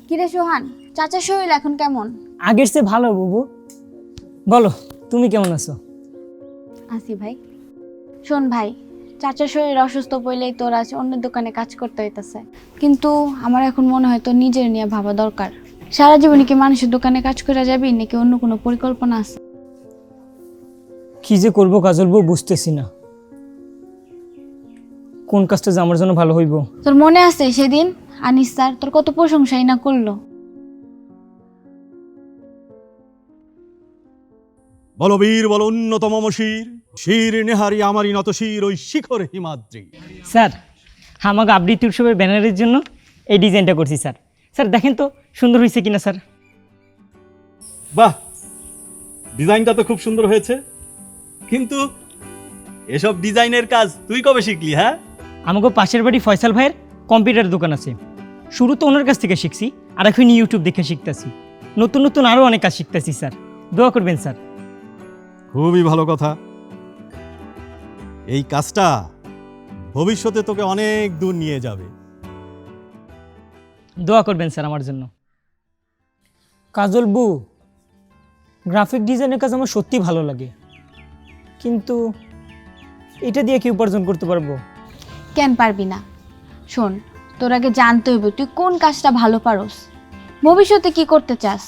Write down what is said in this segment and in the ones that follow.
কিরে সোহান, চাচার শরীর এখন কেমন? আগের চেয়ে ভালো বুবু। বলো তুমি কেমন আছো? আছি ভাই। শোন ভাই, চাচার শরীর অসুস্থ পড়লেই তোর আজ অন্যের দোকানে কাজ করতে হইতেছে, কিন্তু আমার এখন মনে হয় তোর নিজের নিয়ে ভাবা দরকার। সারা জীবনে কি মানুষের দোকানে কাজ করে যাবি নাকি অন্য কোনো পরিকল্পনা আছে? কি যে করবো কাজল বউ, বুঝতেছি না কোন কাজটা যে আমার জন্য ভালো হইব। তোর মনে আছে সেদিন আনিস স্যার তোর কত প্রশংসাই না করলো? বল বীর বল উন্নতম শির, শির নেহারি আমারই নত শির ওই শিখর হিমাদ্রি। স্যার, আমাকে আবৃত্তি উৎসবের ব্যানারের জন্য এই ডিজাইনটা করছি স্যার। স্যার দেখেন তো সুন্দর হয়েছে কিনা স্যার। বাহ, ডিজাইনটা তো খুব সুন্দর হয়েছে, কিন্তু এসব ডিজাইনের কাজ তুই কবে শিখলি? হ্যাঁ, আমাকে পাশের বাড়ি ফয়সাল ভাইয়ের কম্পিউটার দোকান আছে, শুরু তো ওনার কাছ থেকে শিখছি, আর এখন ইউটিউব দেখে শিখতেছি। নতুন নতুন আরও অনেক কাজ শিখতেছি স্যার, দোয়া করবেন স্যার। খুবই ভালো কথা। এই কাজটা ভবিষ্যতে তোকে অনেক দূর নিয়ে যাবে। দোয়া করবেন স্যার আমার জন্য। কাজল বউ, গ্রাফিক ডিজাইনের কাজ আমার সত্যি ভালো লাগে, কিন্তু এটা দিয়ে কি উপার্জন করতে পারবো? কেন পারবি না? শোন, তোর আগে জানতে হইব তুই কোন কাজটা ভালো পারোস, ভবিষ্যতে কি করতে চাস।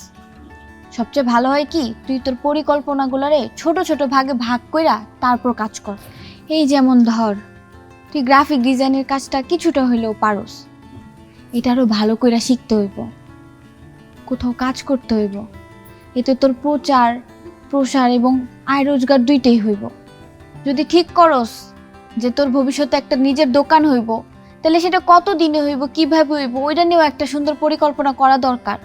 সবচেয়ে ভালো হয় কি তুই তোর পরিকল্পনাগুলোরে ছোট ছোট ভাগে ভাগ কইরা তারপর কাজ কর। এই যেমন ধর, তুই গ্রাফিক ডিজাইনের কাজটা কিছুটা হইলেও পারোস, এটা আরো ভালো কইরা শিখতে হইব, কোথাও কাজ করতে হইব, এতে তোর প্রচার প্রসার এবং আয় রোজগার দুইটাই হইব। যদি ঠিক করস যে তোর ভবিষ্যতে একটা নিজের দোকান হইব, তাহলে সেটা কত দিনে হইব, কিভাবে হইব, ওইটা নিয়েও একটা সুন্দর পরিকল্পনা করা দরকার।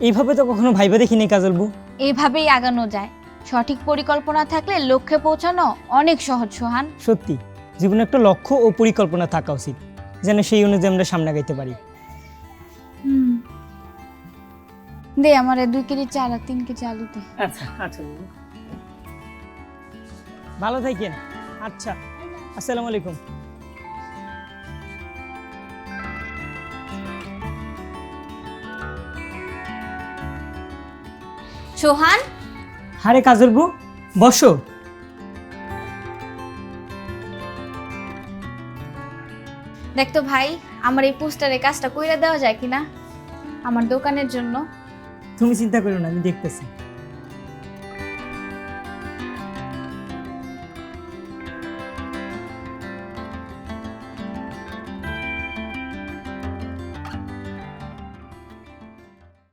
এইভাবে তো কখনো ভাইবা দেখিনি কাজল বউ। এইভাবেই আগানো যায়। সঠিক পরিকল্পনা থাকলে লক্ষ্যে পৌঁছানো অনেক সহজ সোহান। সত্যি জীবনে একটা লক্ষ্য ও পরিকল্পনা থাকা উচিত, যেন সেই অনুযায়ী আমরা সামনে গাইতে পারি। দে আমার 2 কেজি চাল আর 3 কেজি আলু দে। আচ্ছা আচ্ছা, ভালো থাকেন। আচ্ছা, আসসালামু আলাইকুম। সোহান, আরে কাজল বউ, বসো। দেখ তো ভাই, আমার এই পোস্টারে কাজটা কইরা দেওয়া যায় কিনা আমার দোকানের জন্য। তুমি চিন্তা করো না, আমি দেখতেছি।